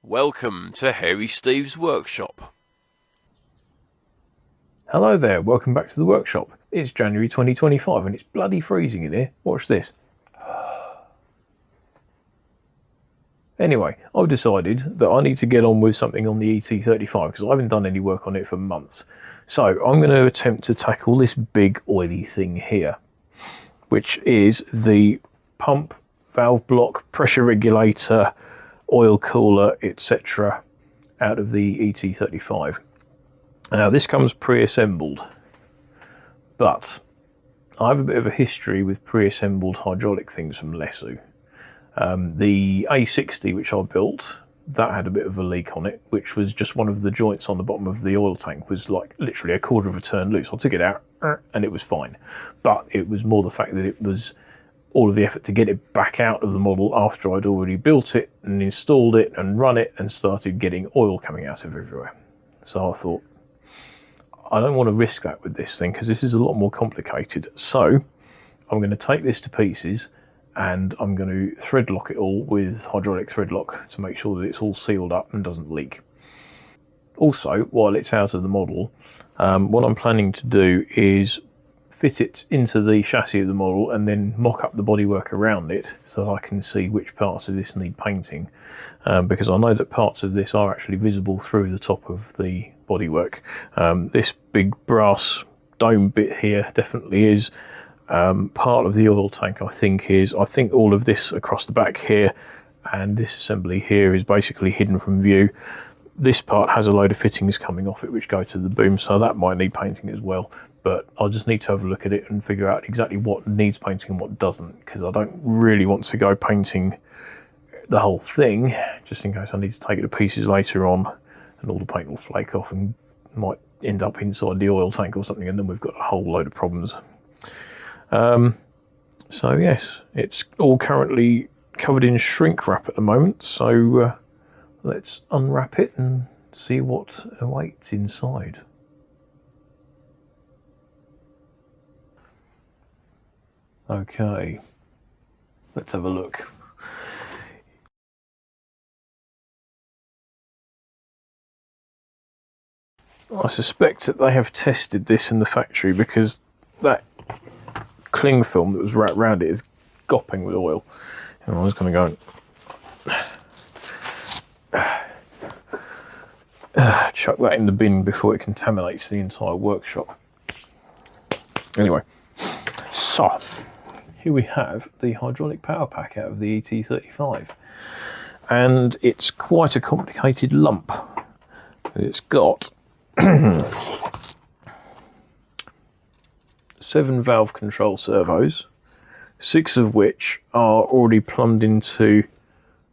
Welcome to Hairy Steve's workshop. Hello there, welcome back to the workshop. It's January 2025 and it's bloody freezing in here. Watch this. Anyway, I've decided that I need to get on with something on the ET35 because I haven't done any work on it for months. So I'm going to attempt to tackle this big oily thing here, which is the pump, valve block, pressure regulator, oil cooler, etc. out of the ET35. Now this comes pre-assembled, but I have a bit of a history with pre-assembled hydraulic things from Lesu. The A60 which I built, that had a bit of a leak on it, which was just one of the joints on the bottom of the oil tank was like literally a quarter of a turn loose. I took it out and it was fine, but it was more the fact that it was all of the effort to get it back out of the model after I'd already built it and installed it and run it and started getting oil coming out of everywhere. So I thought, I don't want to risk that with this thing because this is a lot more complicated. So I'm going to take this to pieces and I'm going to thread lock it all with hydraulic thread lock to make sure that it's all sealed up and doesn't leak. Also, while it's out of the model, what I'm planning to do is fit it into the chassis of the model and then mock up the bodywork around it so that I can see which parts of this need painting, because I know that parts of this are actually visible through the top of the bodywork. This big brass dome bit here definitely is. Part of the oil tank I think all of this across the back here and this assembly here is basically hidden from view. This part has a load of fittings coming off it which go to the boom, so that might need painting as well, but I'll just need to have a look at it and figure out exactly what needs painting and what doesn't, because I don't really want to go painting the whole thing just in case I need to take it to pieces later on and all the paint will flake off and might end up inside the oil tank or something, and then we've got a whole load of problems. So yes, it's all currently covered in shrink wrap at the moment, so let's unwrap it and see what awaits inside. Okay, let's have a look. I suspect that they have tested this in the factory because that cling film that was wrapped around it is gopping with oil. And I was going to go chuck that in the bin before it contaminates the entire workshop. Anyway, so here we have the hydraulic power pack out of the ET35, and it's quite a complicated lump. It's got 7 valve control servos, 6 of which are already plumbed into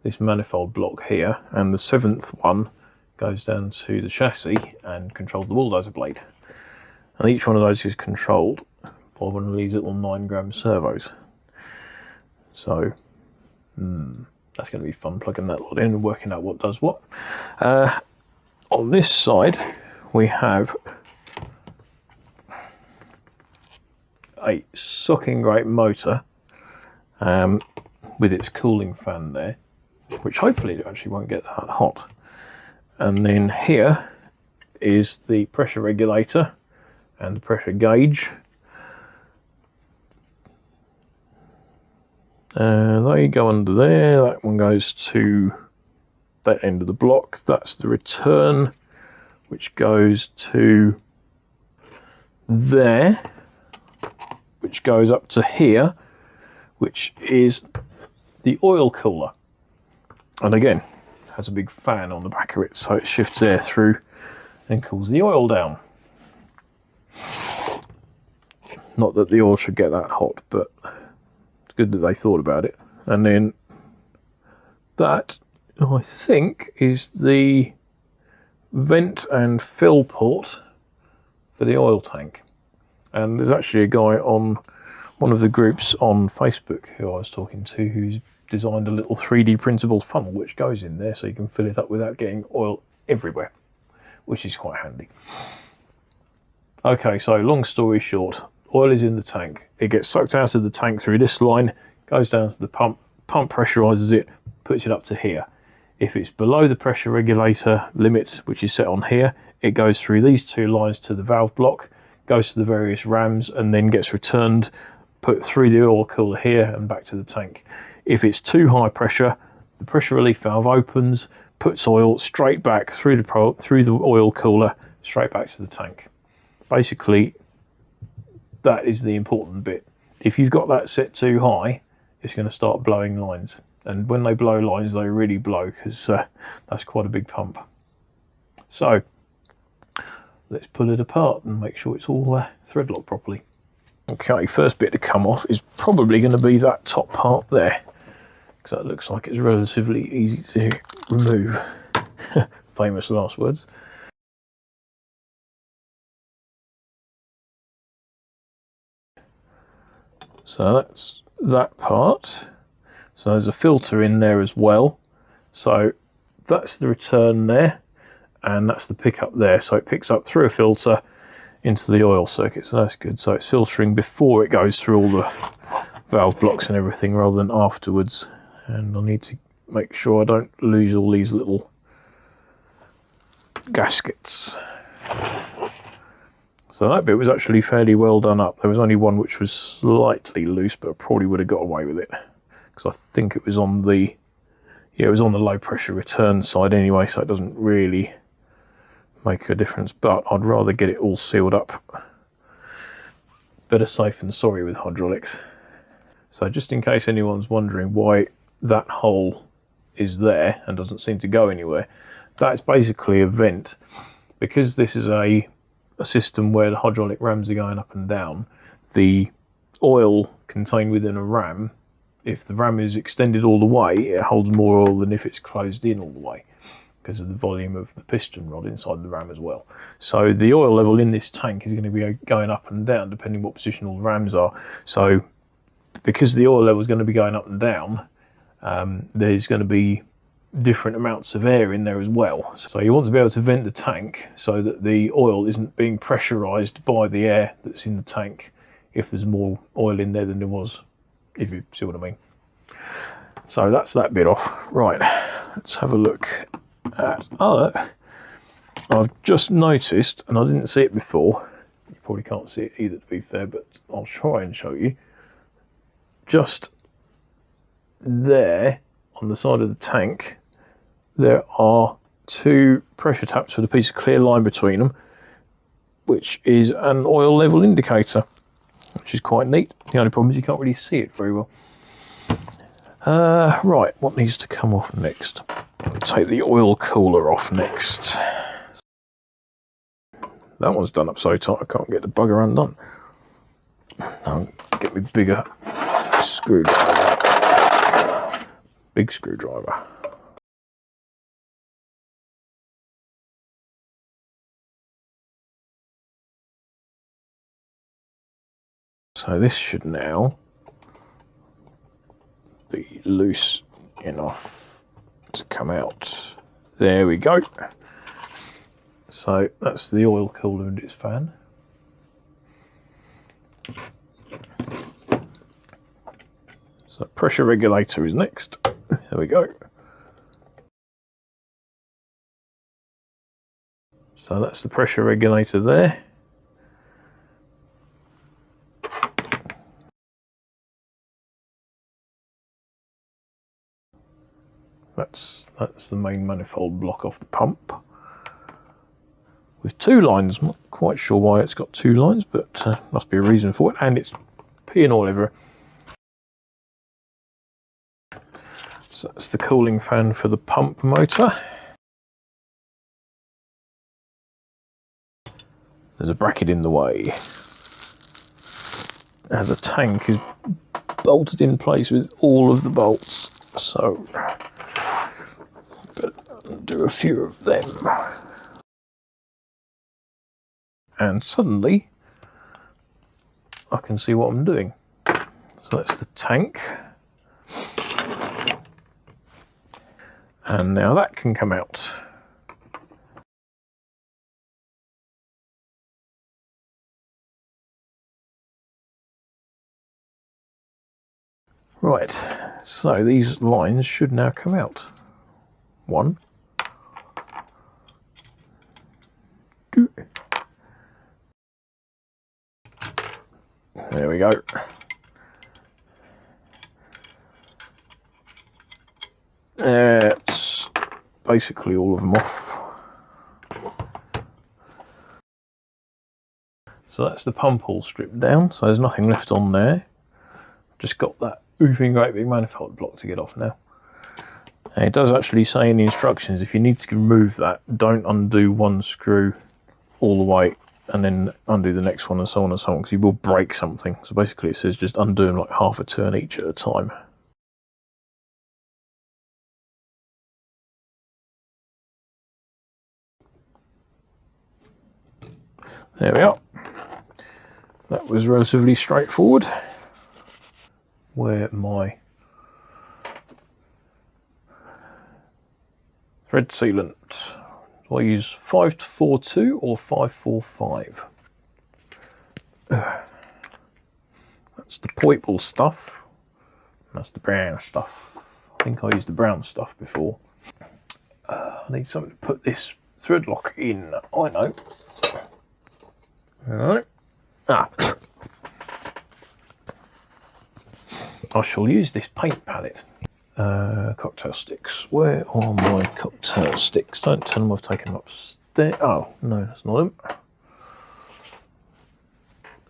this manifold block here, and the 7th one goes down to the chassis and controls the bulldozer blade. And each one of those is controlled by one of these little 9-gram servos. So that's going to be fun, plugging that lot in and working out what does what. On this side we have a sucking great motor with its cooling fan there, which hopefully it actually won't get that hot. And then here is the pressure regulator and the pressure gauge. They go under there. That one goes to that end of the block. That's the return, which goes to there, which goes up to here, which is the oil cooler. And again, has a big fan on the back of it, so it shifts air through and cools the oil down. Not that the oil should get that hot, but it's good that they thought about it. And then that, I think, is the vent and fill port for the oil tank. And there's actually a guy on one of the groups on Facebook who I was talking to who's designed a little 3D printable funnel which goes in there so you can fill it up without getting oil everywhere, which is quite handy. Okay, so long story short, oil is in the tank. It gets sucked out of the tank through this line, goes down to the pump, pump pressurizes it, puts it up to here. If it's below the pressure regulator limit, which is set on here, it goes through these two lines to the valve block, goes to the various rams, and then gets returned, put through the oil cooler here and back to the tank. If it's too high pressure, the pressure relief valve opens, puts oil straight back through the oil cooler, straight back to the tank. Basically, that is the important bit. If you've got that set too high, it's going to start blowing lines. And when they blow lines, they really blow, because that's quite a big pump. So let's pull it apart and make sure it's all thread locked properly. Okay, first bit to come off is probably going to be that top part there, because that looks like it's relatively easy to remove. Famous last words. So that's that part. So there's a filter in there as well. So that's the return there, and that's the pickup there. So it picks up through a filter into the oil circuit, so that's good. So it's filtering before it goes through all the valve blocks and everything rather than afterwards. And I need to make sure I don't lose all these little gaskets. So that bit was actually fairly well done up. There was only one which was slightly loose, but I probably would have got away with it, because I think it was on the low pressure return side anyway, so it doesn't really make a difference. But I'd rather get it all sealed up. Better safe than sorry with hydraulics. So just in case anyone's wondering why that hole is there and doesn't seem to go anywhere, that's basically a vent. Because this is a system where the hydraulic rams are going up and down, the oil contained within a ram, if the ram is extended all the way, it holds more oil than if it's closed in all the way, because of the volume of the piston rod inside the ram as well. So the oil level in this tank is going to be going up and down depending what position all the rams are. So because the oil level is going to be going up and down, there's going to be different amounts of air in there as well. So you want to be able to vent the tank so that the oil isn't being pressurized by the air that's in the tank if there's more oil in there than there was, if you see what I mean. So that's that bit off. Right, let's have a look at I've just noticed, and I didn't see it before, you probably can't see it either to be fair, but I'll try and show you. Just there on the side of the tank, there are two pressure taps with a piece of clear line between them, which is an oil level indicator, which is quite neat. The only problem is you can't really see it very well. Right, what needs to come off next? I'll take the oil cooler off next. That one's done up so tight I can't get the bugger undone. I'll get me bigger screwdriver. Big screwdriver. So this should now be loose enough to come out. There we go. So that's the oil cooler and its fan. So pressure regulator is next. There we go. So that's the pressure regulator there. That's the main manifold block off the pump. With two lines, I'm not quite sure why it's got two lines, but must be a reason for it, and it's peeing all over. So that's the cooling fan for the pump motor. There's a bracket in the way. And the tank is bolted in place with all of the bolts, so better do a few of them. And suddenly I can see what I'm doing. So that's the tank, and now that can come out. Right, so these lines should now come out. One. Two. There we go. That's basically all of them off. So that's the pump all stripped down, so there's nothing left on there. Just got that oofing great big manifold block to get off now. And it does actually say in the instructions, if you need to remove that, don't undo one screw all the way and then undo the next one and so on, because you will break something. So basically it says just undo them like half a turn each at a time. There we are. That was relatively straightforward. Where my thread sealant. Do I use 542 or 545? That's the purple stuff. That's the brown stuff. I think I used the brown stuff before. I need something to put this thread lock in. I know. Alright. I shall use this paint palette. Cocktail sticks. Where are my cocktail sticks? Don't tell them I've taken them upstairs. Oh, no, that's not them.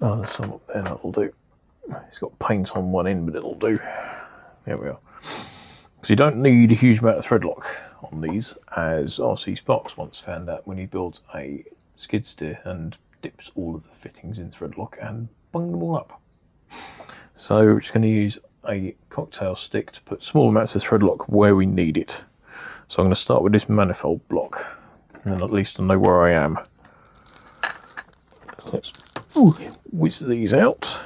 Oh, there's some up there, that'll do. It's got paint on one end, but it'll do. There we are. So you don't need a huge amount of thread lock on these, as RC Sparks once found out when he built a skid steer and dips all of the fittings in thread lock and bung them all up. So we're just going to use a cocktail stick to put small amounts of thread lock where we need it. So I'm going to start with this manifold block, and then at least I know where I am. So let's whiz these out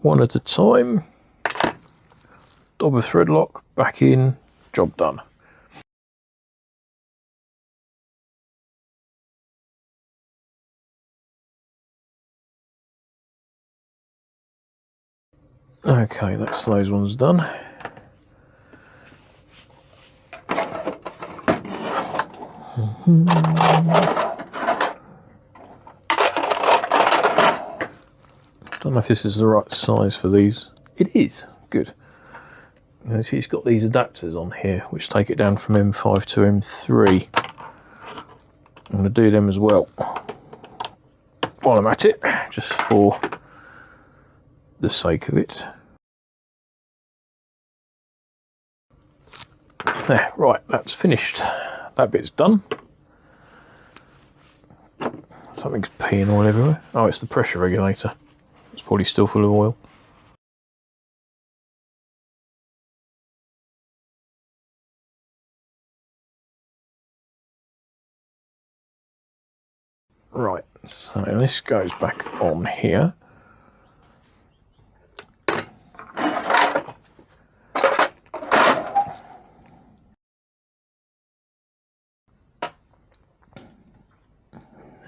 one at a time. Dob of thread lock, back in, job done. Okay, that's those ones done. Don't know if this is the right size for these. It is. Good. You see it's got these adapters on here which take it down from M5 to M3. I'm going to do them as well while I'm at it, just for the sake of it. There, right, that's finished. That bit's done. Something's peeing all everywhere. Oh, it's the pressure regulator. It's probably still full of oil. Right, so this goes back on here.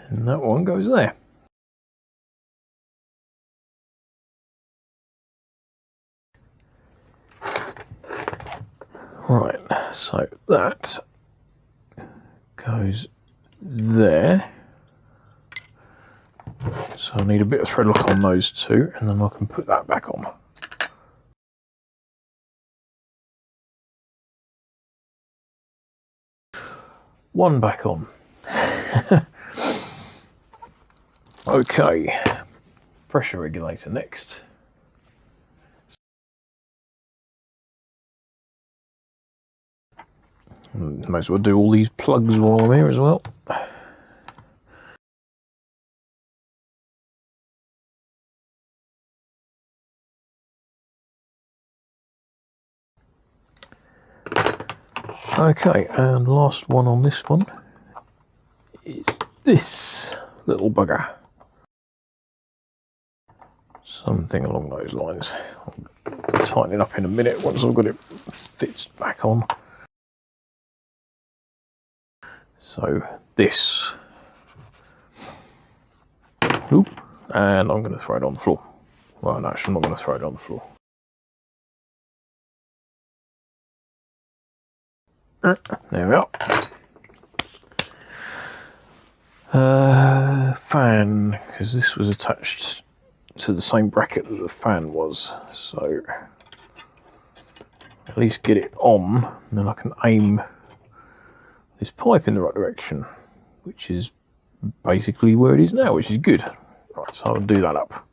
And that one goes there. Right, so that goes there. So I need a bit of thread lock on those two, and then I can put that back on. One back on. Okay, pressure regulator next. Might as well do all these plugs while I'm here as well. Okay, and last one on this one is this little bugger. Something along those lines. I'll tighten it up in a minute once I've got it fixed back on. So this. Oop, and I'm going to throw it on the floor. Well, no, actually I'm not going to throw it on the floor. There we are. Fan, because this was attached to the same bracket that the fan was, so at least get it on, and then I can aim this pipe in the right direction, which is basically where it is now, which is good. Right, so I'll do that up.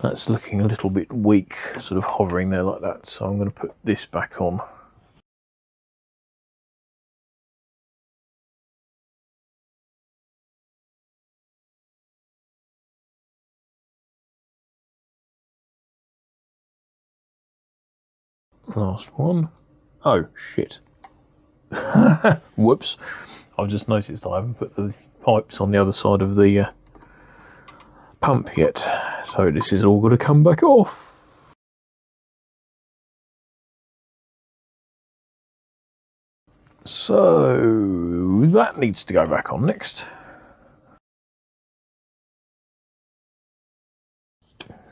That's looking a little bit weak, sort of hovering there like that, so I'm going to put this back on. Last one. Oh, shit. Whoops. I've just noticed I haven't put the pipes on the other side of the pump yet, so this is all going to come back off. So that needs to go back on next.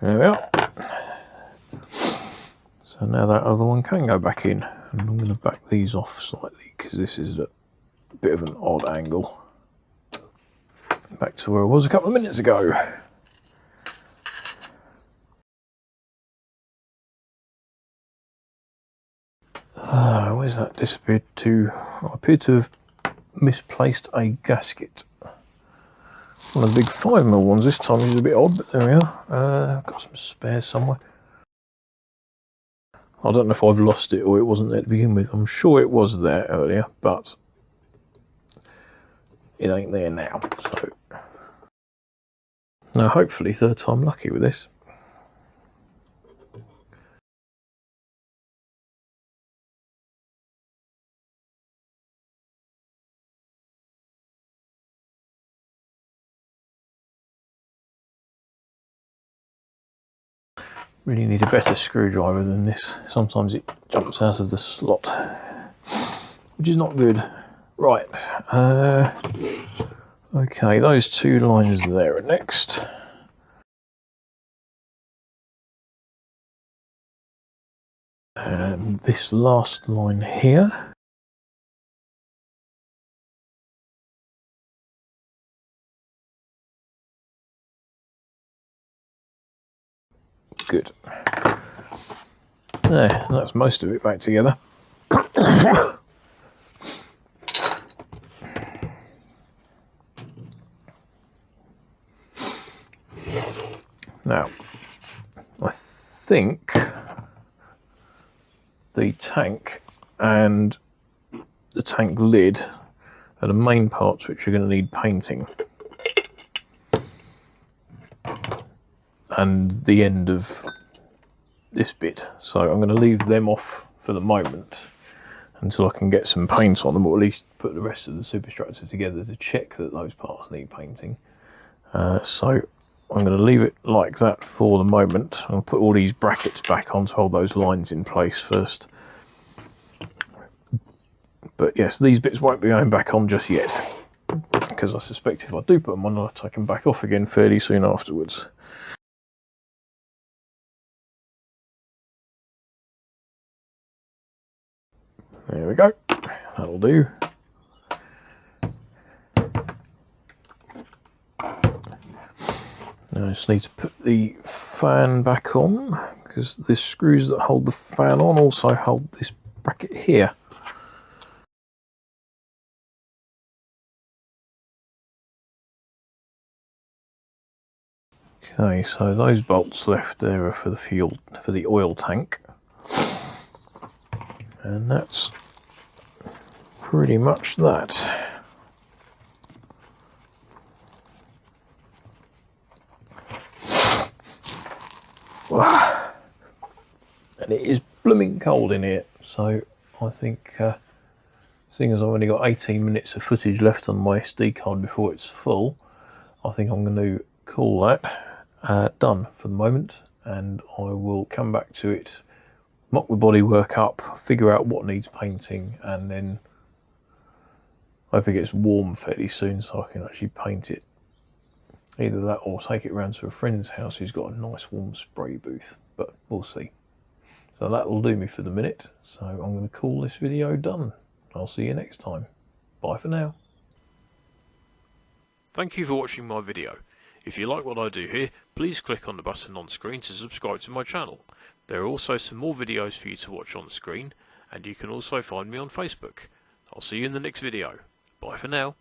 There we are. So now that other one can go back in, and I'm going to back these off slightly because this is a bit of an odd angle. Back to where I was a couple of minutes ago. Where's that disappeared to? I appear to have misplaced a gasket. One of the big 5mm ones this time is a bit odd, but there we are. Got some spares somewhere. I don't know if I've lost it or it wasn't there to begin with. I'm sure it was there earlier, but it ain't there now. So now hopefully third time lucky with this. Really need a better screwdriver than this. Sometimes it jumps out of the slot, which is not good. Right, okay, those two lines there are next. And this last line here. Good. There, that's most of it back together. Now, I think the tank and the tank lid are the main parts which are going to need painting. And the end of this bit. So I'm going to leave them off for the moment until I can get some paint on them, or at least put the rest of the superstructure together to check that those parts need painting. So I'm going to leave it like that for the moment. I'll put all these brackets back on to hold those lines in place first. But yes, these bits won't be going back on just yet, because I suspect if I do put them on, I'll take them back off again fairly soon afterwards. There we go, that'll do. Now I just need to put the fan back on, because the screws that hold the fan on also hold this bracket here. Okay, so those bolts left there are for the fuel, for the oil tank. And that's pretty much that. Wow. And it is blooming cold in here, so I think, seeing as I've only got 18 minutes of footage left on my SD card before it's full, I think I'm going to call that done for the moment, and I will come back to it, mock the bodywork up, figure out what needs painting, and then hope it gets warm fairly soon so I can actually paint it. Either that or take it round to a friend's house who's got a nice warm spray booth. but we'll see. So that'll do me for the minute. So I'm going to call this video done. I'll see you next time. Bye for now. Thank you for watching my video. If you like what I do here, please click on the button on screen to subscribe to my channel. There are also some more videos for you to watch on the screen, and you can also find me on Facebook. I'll see you in the next video. Bye for now.